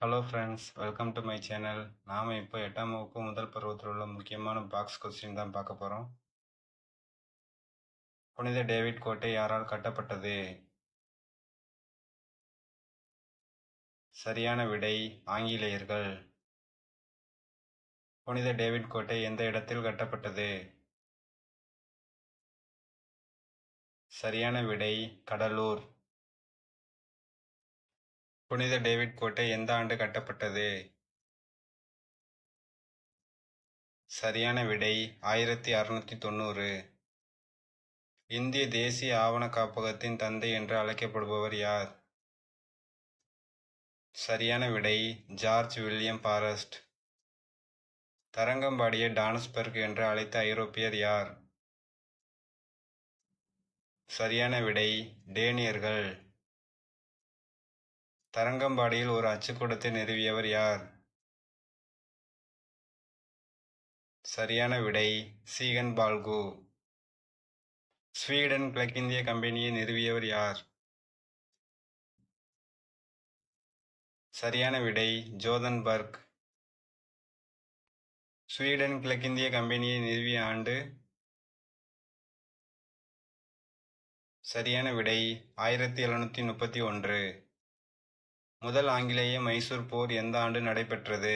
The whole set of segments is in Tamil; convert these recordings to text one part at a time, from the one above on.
Hello friends, welcome to my channel. நாம் இப்போ 8ஆம் வகுப்பு முதல் பருவத்தில் உள்ள முக்கியமான பாக்ஸ் கொஸ்டின் தான் பார்க்க போகிறோம். புனித டேவிட் கோட்டை யாரால் கட்டப்பட்டது? சரியான விடை ஆங்கிலேயர்கள். புனித டேவிட் கோட்டை எந்த இடத்தில் கட்டப்பட்டது? சரியான விடை கடலூர். புனித டேவிட் கோட்டை எந்த ஆண்டு கட்டப்பட்டது? சரியான விடை 1690. இந்திய தேசிய ஆவண காப்பகத்தின் தந்தை என்று அழைக்கப்படுபவர் யார்? சரியான விடை ஜார்ஜ் வில்லியம் ஃபாரஸ்ட். தரங்கம்பாடியை டான்ஸ்பர்க் என்று அழைத்த ஐரோப்பியர் யார்? சரியான விடை டேனியர்கள். தரங்கம்பாடியில் ஒரு அச்சுக்கூடத்தை நிறுவியவர் யார்? சரியான விடை சீகன் பால்கு. ஸ்வீடன் கிழக்கிந்திய கம்பெனியை நிறுவியவர் யார்? சரியான விடை ஜோதன்பர்க். ஸ்வீடன் கிழக்கிந்திய கம்பெனியை நிறுவிய ஆண்டு? சரியான விடை 1731. முதல் ஆங்கிலேய மைசூர் போர் எந்த ஆண்டு நடைபெற்றது?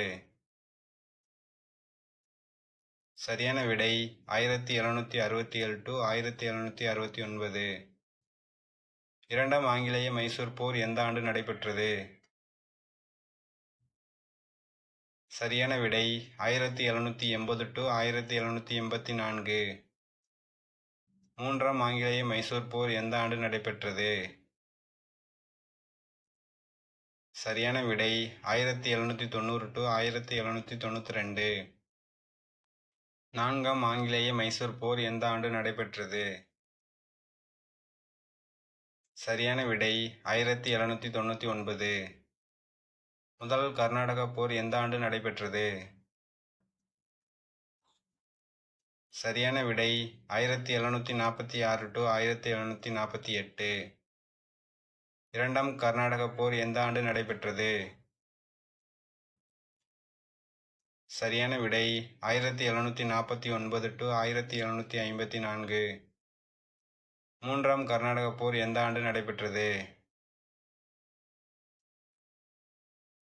சரியான விடை 1767 to 1769. இரண்டாம் ஆங்கிலேய மைசூர் போர் எந்த ஆண்டு நடைபெற்றது? சரியான விடை 1780 to 1784. மூன்றாம் ஆங்கிலேய மைசூர் போர் எந்த ஆண்டு நடைபெற்றது? சரியான விடை 1790 to 1792. நான்காம் ஆங்கிலேய மைசூர் போர் எந்த ஆண்டு நடைபெற்றது? சரியான விடை 1799. முதல் கர்நாடக போர் எந்த ஆண்டு நடைபெற்றது? சரியான விடை 1746 to 1748. இரண்டாம் கர்நாடக போர் எந்த ஆண்டு நடைபெற்றது? சரியான விடை 1749 to 1754. மூன்றாம் கர்நாடக போர் எந்த ஆண்டு நடைபெற்றது?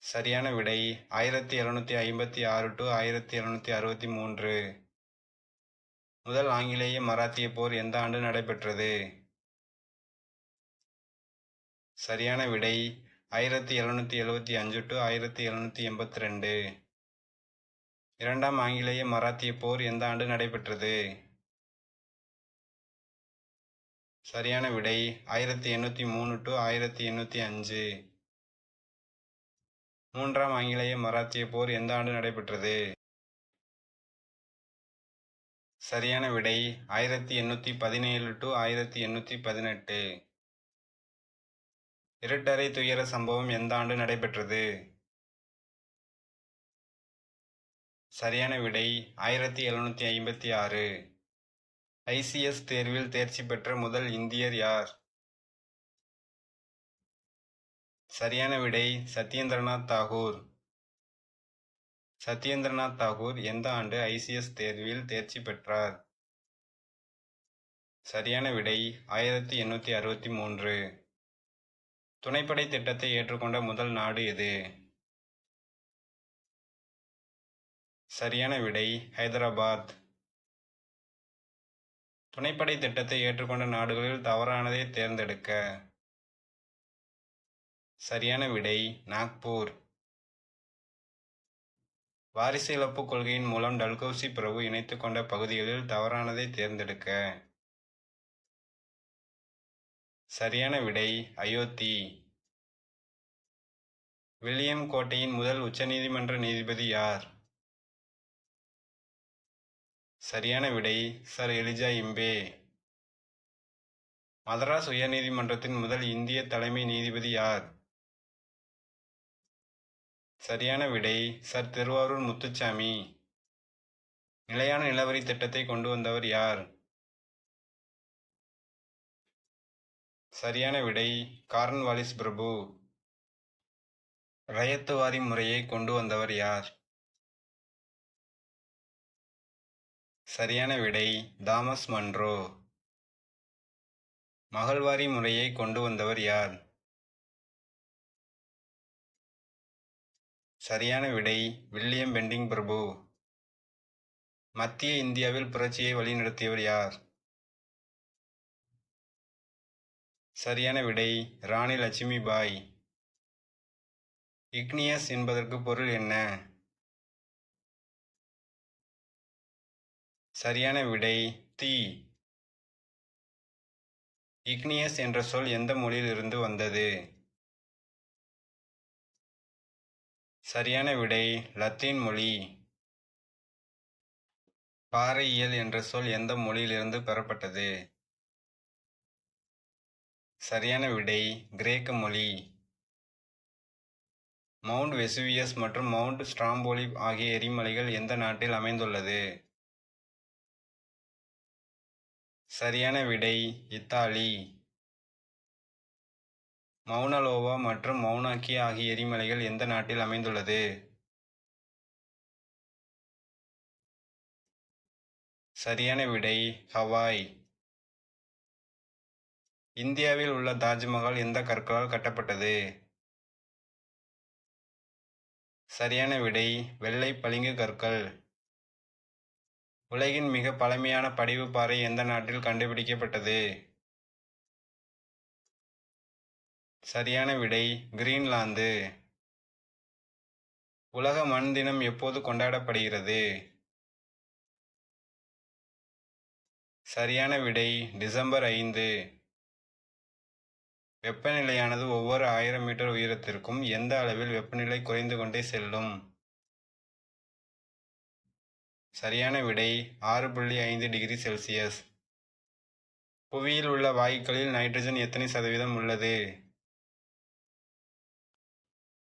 சரியான விடை 1756 to 1763. முதல் ஆங்கிலேய மராத்திய போர் எந்த ஆண்டு நடைபெற்றது? சரியான விடை 1775 to 1782. இரண்டாம் ஆங்கிலேய மராத்திய போர் எந்த ஆண்டு நடைபெற்றது? சரியான விடை 1803 to 1805. மூன்றாம் ஆங்கிலேய மராத்திய போர் எந்த ஆண்டு நடைபெற்றது? சரியான விடை 1817 to 1818. இருட்டறை துயர சம்பவம் எந்த ஆண்டு நடைபெற்றது? சரியான விடை 1756. ICS தேர்வில் தேர்ச்சி பெற்ற முதல் இந்தியர் யார்? சரியான விடை சத்யேந்திரநாத் தாகூர். சத்யேந்திரநாத் தாகூர் எந்த ஆண்டு ICS தேர்வில் தேர்ச்சி பெற்றார்? சரியான விடை 1863. துணைப்படை திட்டத்தை ஏற்றுக்கொண்ட முதல் நாடு எது? சரியான விடை ஹைதராபாத். துணைப்படை திட்டத்தை ஏற்றுக்கொண்ட நாடுகளில் தவறானதை தேர்ந்தெடுக்க. சரியான விடை நாக்பூர். வாரிசு இழப்பு கொள்கையின் மூலம் டல்கௌசி பிரபு இணைத்துக் கொண்ட பகுதிகளில் தவறானதை தேர்ந்தெடுக்க. சரியான விடை அயோத்தி. வில்லியம் கோட்டையின் முதல் உச்சநீதிமன்ற நீதிபதி யார்? சரியான விடை சர் எலிஜா இம்பே. மதராஸ் உயர்நீதிமன்றத்தின் முதல் இந்திய தலைமை நீதிபதி யார்? சரியான விடை சர் திருவாரூர் முத்துச்சாமி. நிலையான நிலவரி திட்டத்தை கொண்டு வந்தவர் யார்? சரியான விடை கார்ன்வாலிஸ் பிரபு. ரயத்துவாரி முறையை கொண்டு வந்தவர் யார்? சரியான விடை தாமஸ் மன்றோ. மகள்வாரி முறையை கொண்டு வந்தவர் யார்? சரியான விடை வில்லியம் பெண்டிங் பிரபு. மத்திய இந்தியாவில் புரட்சியை வழிநடத்தியவர் யார்? சரியான விடை ராணி லட்சுமிபாய். இக்னியஸ் என்பதற்கு பொருள் என்ன? சரியான விடை தீ. இக்னியஸ் என்ற சொல் எந்த மொழியிலிருந்து வந்தது? சரியான விடை லத்தீன் மொழி. பாறையியல் என்ற சொல் எந்த மொழியிலிருந்து பெறப்பட்டது? சரியான விடை கிரேக்க மொழி. மவுண்ட் வெசுவியஸ் மற்றும் மவுண்ட் ஸ்ட்ராம்போலி ஆகிய எரிமலைகள் எந்த நாட்டில் அமைந்துள்ளது? சரியான விடை இத்தாலி. மவுனலோவா மற்றும் மவுனாக்கி ஆகிய எரிமலைகள் எந்த நாட்டில் அமைந்துள்ளது? சரியான விடை ஹவாய். இந்தியாவில் உள்ள தாஜ்மஹால் எந்த கற்களால் கட்டப்பட்டது? சரியான விடை வெள்ளை பளிங்கு கற்கள். உலகின் மிக பழமையான படிவு பாறை எந்த நாட்டில் கண்டுபிடிக்கப்பட்டது? சரியான விடை கிரீன்லாந்து. உலக மண் தினம் எப்போது கொண்டாடப்படுகிறது? சரியான விடை டிசம்பர் 5. வெப்பநிலையானது ஒவ்வொரு 1000 மீட்டர் உயரத்திற்கும் எந்த அளவில் வெப்பநிலை குறைந்து கொண்டே செல்லும்? சரியான விடை 6.5 டிகிரி செல்சியஸ். புவியில் உள்ள வாயுக்களில் நைட்ரஜன் எத்தனை சதவீதம் உள்ளது?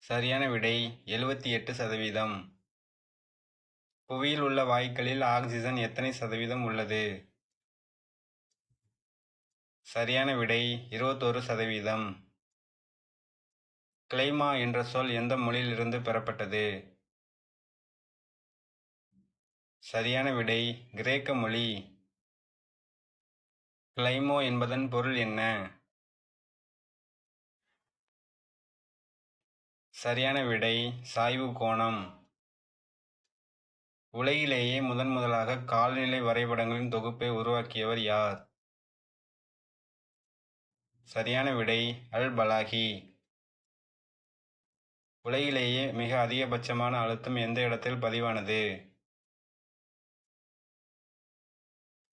சரியான விடை 78%. புவியில் உள்ள வாயுக்களில் ஆக்சிஜன் எத்தனை சதவீதம் உள்ளது? சரியான விடை 21%. கிளைமா என்ற சொல் எந்த மொழியிலிருந்து பெறப்பட்டது? சரியான விடை கிரேக்க மொழி. கிளைமோ என்பதன் பொருள் என்ன? சரியான விடை சாய்வு கோணம். உலகிலேயே முதன்முதலாக காலநிலை வரைபடங்களின் தொகுப்பை உருவாக்கியவர் யார்? சரியான விடை அல் பலாகி. உலகிலேயே மிக அதிகபட்சமான அழுத்தம் எந்த இடத்தில் பதிவானது?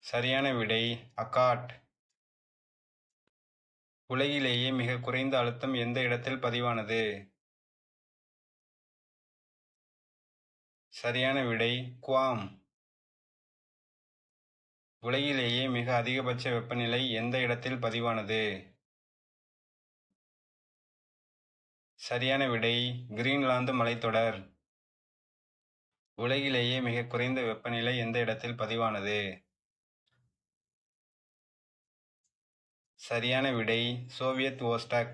சரியான விடை அக்காட். உலகிலேயே மிக குறைந்த அழுத்தம் எந்த இடத்தில் பதிவானது? சரியான விடை குவாம். உலகிலேயே மிக அதிகபட்ச வெப்பநிலை எந்த இடத்தில் பதிவானது? சரியான விடை கிரீன்லாந்து மலைத்தொடர். உலகிலேயே மிக குறைந்த வெப்பநிலை எந்த இடத்தில் பதிவானது? சரியான விடை சோவியத் வோஸ்டாக்.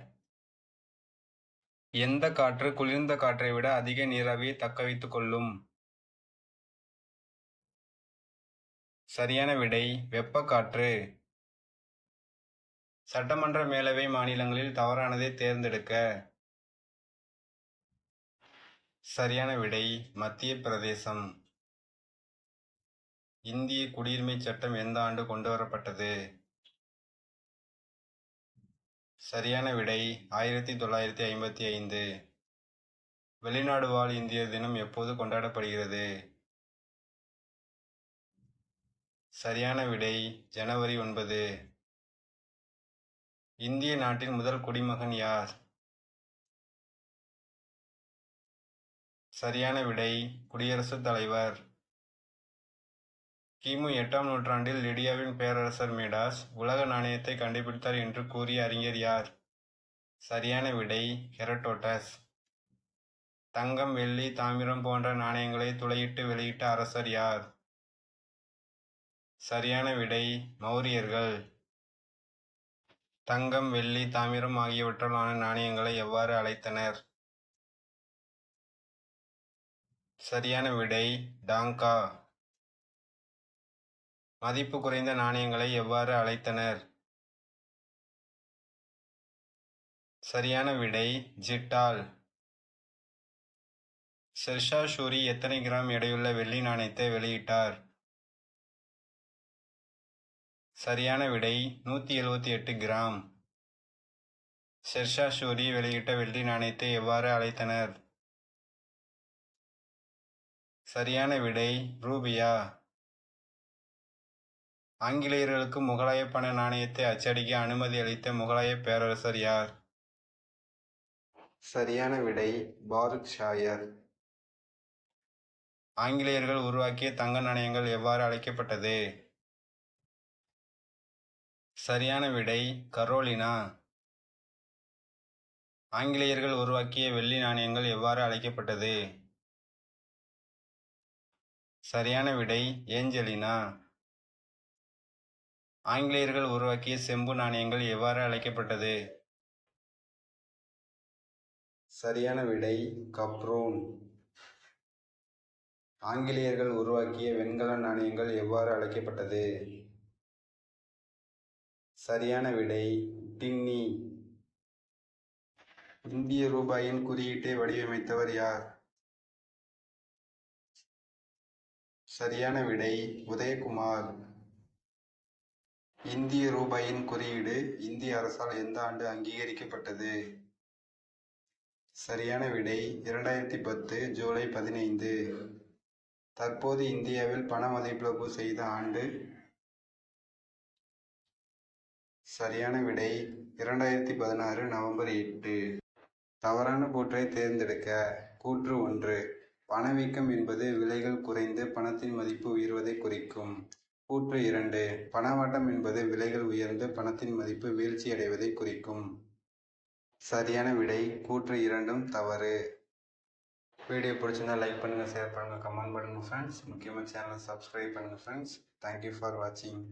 எந்த காற்று குளிர்ந்த காற்றை விட அதிக நீராவியை தக்க வைத்துக் கொள்ளும்? சரியான விடை வெப்பக்காற்று. சட்டமன்ற மேலவை மாநிலங்களில் தவறானதை தேர்ந்தெடுக்க. சரியான விடை மத்திய பிரதேசம். இந்திய குடியுரிமை சட்டம் எந்த ஆண்டு கொண்டு வரப்பட்டது? சரியான விடை 1955. வெளிநாடு வாழ் இந்தியர் தினம் எப்போது கொண்டாடப்படுகிறது? சரியான விடை ஜனவரி 9. இந்திய நாட்டின் முதல் குடிமகன் யார்? சரியான விடை குடியரசுத் தலைவர். கிமு 8ஆம் நூற்றாண்டில் லிடியாவின் பேரரசர் மீடாஸ் உலக நாணயத்தை கண்டுபிடித்தார் என்று கூறிய அறிஞர் யார்? சரியான விடை ஹெரடோட்டஸ். தங்கம், வெள்ளி, தாமிரம் போன்ற நாணயங்களை துளையிட்டு வெளியிட்ட அரசர் யார்? சரியான விடை மௌரியர்கள். தங்கம், வெள்ளி, தாமிரம் ஆகியவற்றால் ஆன நாணயங்களை எவ்வாறு அழைத்தனர்? சரியான விடை டாங்கா. மதிப்பு குறைந்த நாணயங்களை எவ்வாறு அழைத்தனர்? சரியான விடை ஜிட்டால். ஷெர்ஷா சூரி எத்தனை கிராம் எடையுள்ள வெள்ளி நாணயத்தை வெளியிட்டார்? சரியான விடை 178 கிராம். ஷெர்ஷா சூரி வெளியிட்ட வெள்ளி நாணயத்தை எவ்வாறு அழைத்தனர்? சரியான விடை ரூபியா. ஆங்கிலேயர்களுக்கு முகலாய பண நாணயத்தை அச்சடிக்க அனுமதி அளித்த முகலாய பேரரசர் யார்? சரியான விடை பாருக் ஷாயர். ஆங்கிலேயர்கள் உருவாக்கிய தங்க நாணயங்கள் எவ்வாறு அழைக்கப்பட்டது? சரியான விடை கரோலினா. ஆங்கிலேயர்கள் உருவாக்கிய வெள்ளி நாணயங்கள் எவ்வாறு அழைக்கப்பட்டது? சரியான விடை ஏஞ்சலினா. ஆங்கிலேயர்கள் உருவாக்கிய செம்பு நாணயங்கள் எவ்வாறு அழைக்கப்பட்டது? சரியான விடை கப்ரூன். ஆங்கிலேயர்கள் உருவாக்கிய வெண்கல நாணயங்கள் எவ்வாறு அழைக்கப்பட்டது? சரியான விடை டின்னி. இந்திய ரூபாயின் குறியீட்டை வடிவமைத்தவர் யார்? சரியான விடை உதயகுமார். இந்திய ரூபாயின் குறியீடு இந்திய அரசால் எந்த ஆண்டு அங்கீகரிக்கப்பட்டது? சரியான விடை 2010 ஜூலை 15. தற்போது இந்தியாவில் பண மதிப்பிழப்பு செய்த ஆண்டு? சரியான விடை 2016 நவம்பர் 8. தவறான கூற்றை தேர்ந்தெடுக்க. கூற்று 1, பணவீக்கம் என்பது விலைகள் குறைந்து பணத்தின் மதிப்பு உயர்வதை குறிக்கும். கூற்று 2, பணவாட்டம் என்பது விலைகள் உயர்ந்து பணத்தின் மதிப்பு வீழ்ச்சியடைவதை குறிக்கும். சரியான விடை கூற்று 2ம் தவறு. வீடியோ பிடிச்சிருந்தா லைக் பண்ணுங்கள், ஷேர் பண்ணுங்கள், கமெண்ட் பண்ணுங்கள் ஃப்ரெண்ட்ஸ். முக்கியமாக சேனலை சப்ஸ்கிரைப் பண்ணுங்கள் ஃப்ரெண்ட்ஸ். தேங்க்யூ ஃபார் வாட்சிங்.